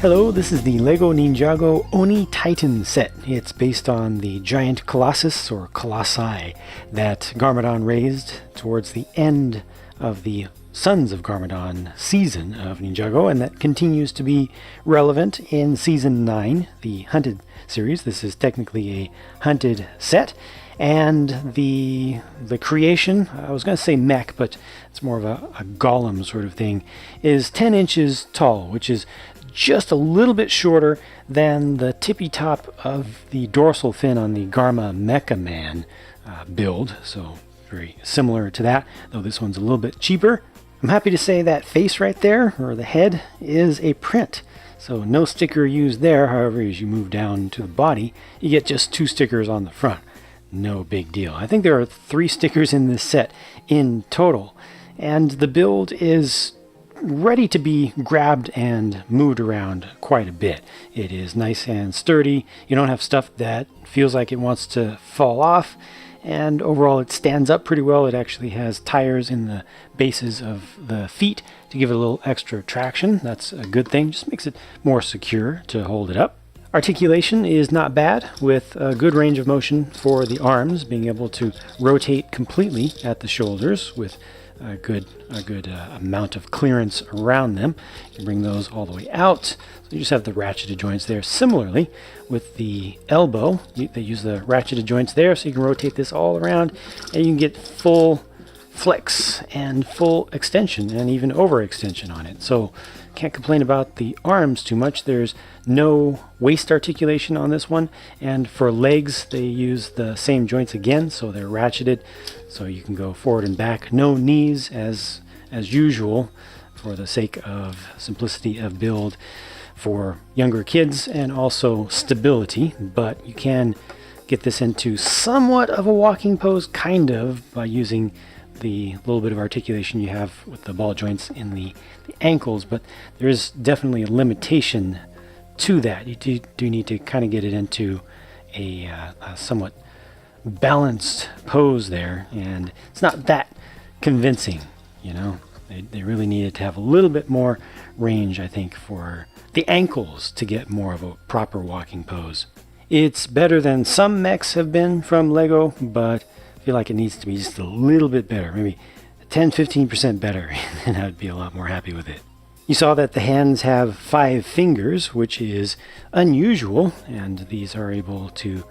Hello, this is the LEGO Ninjago Oni Titan set. It's based on the giant colossus, or colossi, that Garmadon raised towards the end of the Sons of Garmadon season of Ninjago, and that continues to be relevant in Season 9, the Hunted series. This is technically a Hunted set, and the creation, I was going to say mech, but it's more of a golem sort of thing, is 10 inches tall, which is just a little bit shorter than the tippy top of the dorsal fin on the Garma Mecha Man build, so very similar to that, though this one's a little bit cheaper. I'm happy to say that face right there, or the head, is a print, so no sticker used there. However, as you move down to the body, you get just 2 stickers on the front. No big deal. I think there are 3 stickers in this set in total, and the build is ready to be grabbed and moved around quite a bit. It is nice and sturdy. You don't have stuff that feels like it wants to fall off, and overall it stands up pretty well. It actually has tires in the bases of the feet to give it a little extra traction. That's a good thing. Just makes it more secure to hold it up. Articulation is not bad, with a good range of motion for the arms, being able to rotate completely at the shoulders with a good amount of clearance around them. You can bring those all the way out. So you just have the ratcheted joints there. Similarly, with the elbow, they use the ratcheted joints there, so you can rotate this all around, and you can get full flex and full extension, and even overextension on it. So can't complain about the arms too much. There's no waist articulation on this one, and for legs they use the same joints again, so they're ratcheted, so you can go forward and back. No knees as usual, for the sake of simplicity of build for younger kids and also stability, but you can get this into somewhat of a walking pose, kind of, by using the little bit of articulation you have with the ball joints in the ankles, but there is definitely a limitation to that. You do need to kind of get it into a somewhat balanced pose there, and it's not that convincing, you know. They really needed to have a little bit more range, I think, for the ankles to get more of a proper walking pose. It's better than some mechs have been from LEGO, but I feel like it needs to be just a little bit better, maybe 10-15% better, and I'd be a lot more happy with it. You saw that the hands have 5 fingers, which is unusual, and these are able to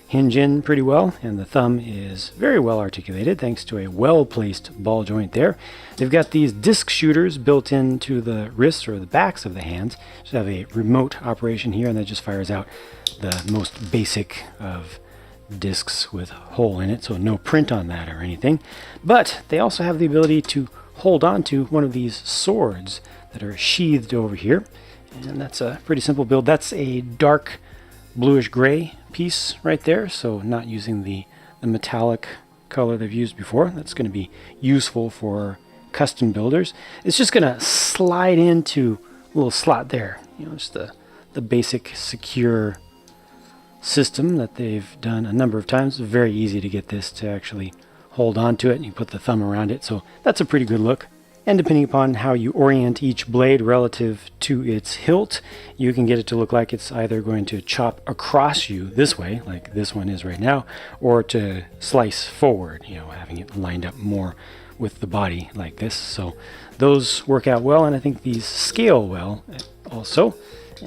hinge in pretty well, and the thumb is very well articulated thanks to a well-placed ball joint there. They've got these disc shooters built into the wrists or the backs of the hands. Just have a remote operation here, and that just fires out the most basic of discs with hole in it, so no print on that or anything. But they also have the ability to hold on to one of these swords that are sheathed over here, and that's a pretty simple build. That's a dark bluish gray piece right there, so not using the metallic color they've used before. That's going to be useful for custom builders. It's just going to slide into a little slot there, you know, just the basic secure system that they've done a number of times. It's very easy to get this to actually hold on to it, and you put the thumb around it, so that's a pretty good look. And depending upon how you orient each blade relative to its hilt, you can get it to look like it's either going to chop across you this way, like this one is right now, or to slice forward, you know, having it lined up more with the body like this. So those work out well, and I think these scale well also.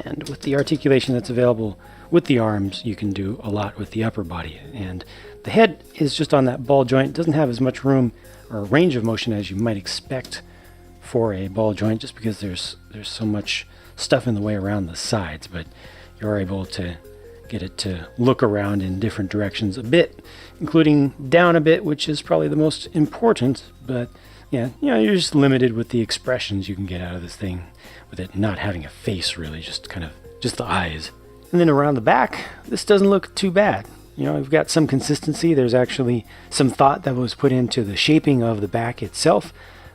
And with the articulation that's available with the arms, you can do a lot with the upper body. And the head is just on that ball joint. It doesn't have as much room or range of motion as you might expect for a ball joint, just because there's so much stuff in the way around the sides, but you're able to get it to look around in different directions a bit, including down a bit, which is probably the most important. But yeah, you know, you're just limited with the expressions you can get out of this thing, with it not having a face really, just the eyes. And then around the back, this doesn't look too bad. You know, we've got some consistency. There's actually some thought that was put into the shaping of the back itself.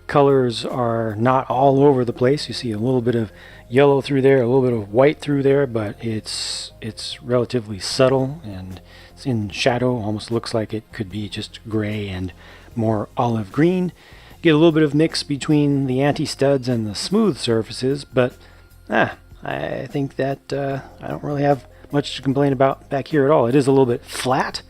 Colors are not all over the place. You see a little bit of yellow through there, a little bit of white through there, but it's relatively subtle, and it's in shadow. Almost looks like it could be just gray and more olive green. Get a little bit of mix between the anti-studs and the smooth surfaces, but I think that I don't really have much to complain about back here at all. It is a little bit flat,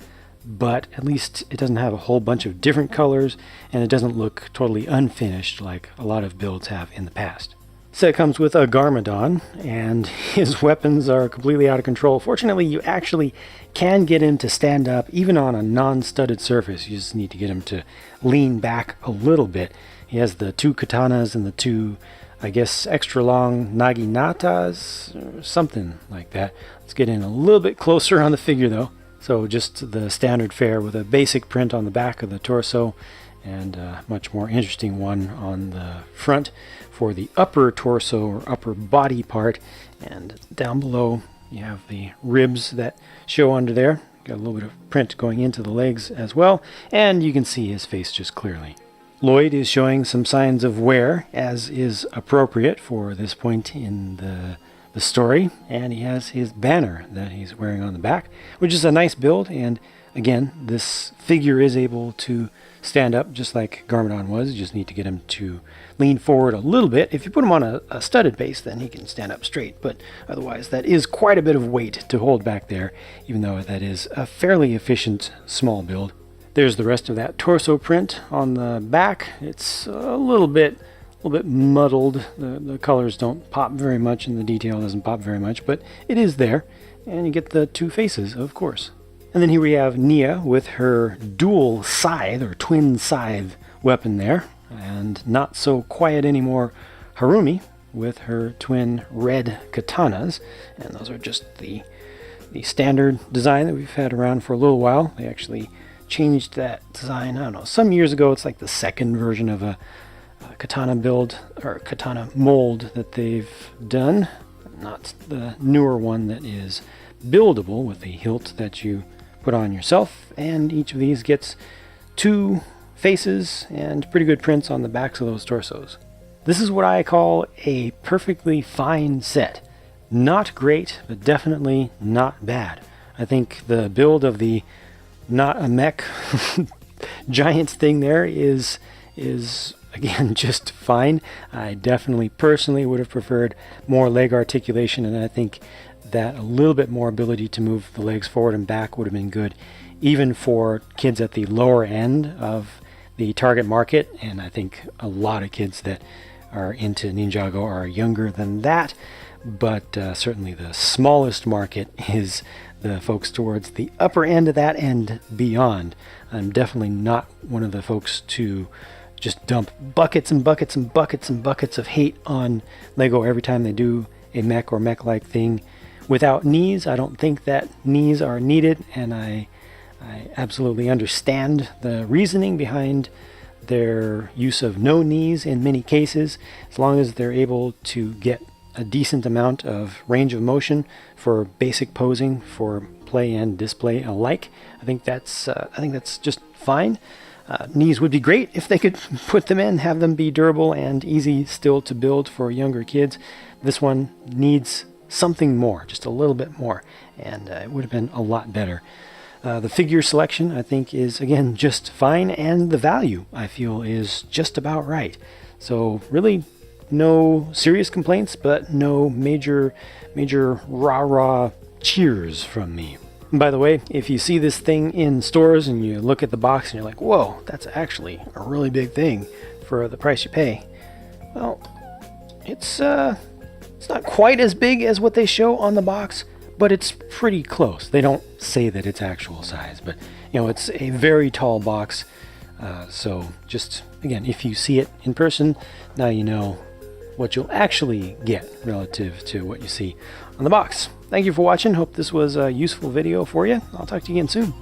but at least it doesn't have a whole bunch of different colors, and it doesn't look totally unfinished like a lot of builds have in the past. Set comes with a Garmadon, and his weapons are completely out of control. Fortunately, you actually can get him to stand up even on a non-studded surface. You just need to get him to lean back a little bit. He has the 2 katanas and the 2, I guess, extra long naginatas, or something like that. Let's get in a little bit closer on the figure though. So just the standard fare with a basic print on the back of the torso, and a much more interesting one on the front for the upper torso or upper body part. And down below you have the ribs that show under there. Got a little bit of print going into the legs as well, and you can see his face just clearly. Lloyd is showing some signs of wear, as is appropriate for this point in the story, and he has his banner that he's wearing on the back, which is a nice build. And again, this figure is able to stand up just like Garmadon was. You just need to get him to lean forward a little bit. If you put him on a studded base, then he can stand up straight, but otherwise that is quite a bit of weight to hold back there, even though that is a fairly efficient small build. There's the rest of that torso print on the back. It's a little bit muddled. The colors don't pop very much and the detail doesn't pop very much, but it is there, and you get the 2 faces, of course. And then here we have Nia with her dual scythe or twin scythe weapon there, and not so quiet anymore Harumi with her twin red katanas, and those are just the standard design that we've had around for a little while. They actually changed that design, I don't know, some years ago. It's like the second version of a katana build or katana mold that they've done, not the newer one that is buildable with the hilt that you put on yourself. And each of these gets 2 faces and pretty good prints on the backs of those torsos. This is what I call a perfectly fine set. Not great, but definitely not bad. I think the build of the not a mech giant thing there is again just fine. I definitely personally would have preferred more leg articulation, and I think that a little bit more ability to move the legs forward and back would have been good, even for kids at the lower end of the target market. And I think a lot of kids that are into Ninjago are younger than that, but certainly the smallest market is the folks towards the upper end of that and beyond. I'm definitely not one of the folks to just dump buckets and buckets and buckets and buckets of hate on Lego every time they do a mech or mech-like thing without knees. I don't think that knees are needed, and I absolutely understand the reasoning behind their use of no knees in many cases, as long as they're able to get a decent amount of range of motion for basic posing for play and display alike. I think that's just fine. Knees would be great if they could put them in, have them be durable and easy still to build for younger kids. This one needs something more, just a little bit more, and it would have been a lot better. The figure selection, I think, is again just fine, and the value, I feel, is just about right. So really no serious complaints, but no major rah-rah cheers from me. And by the way, if you see this thing in stores and you look at the box and you're like, whoa, that's actually a really big thing for the price you pay. Well, it's not quite as big as what they show on the box, but it's pretty close. They don't say that it's actual size, but it's a very tall box. So just, again, if you see it in person, now you know what you'll actually get relative to what you see on the box. Thank you for watching. Hope this was a useful video for you. I'll talk to you again soon.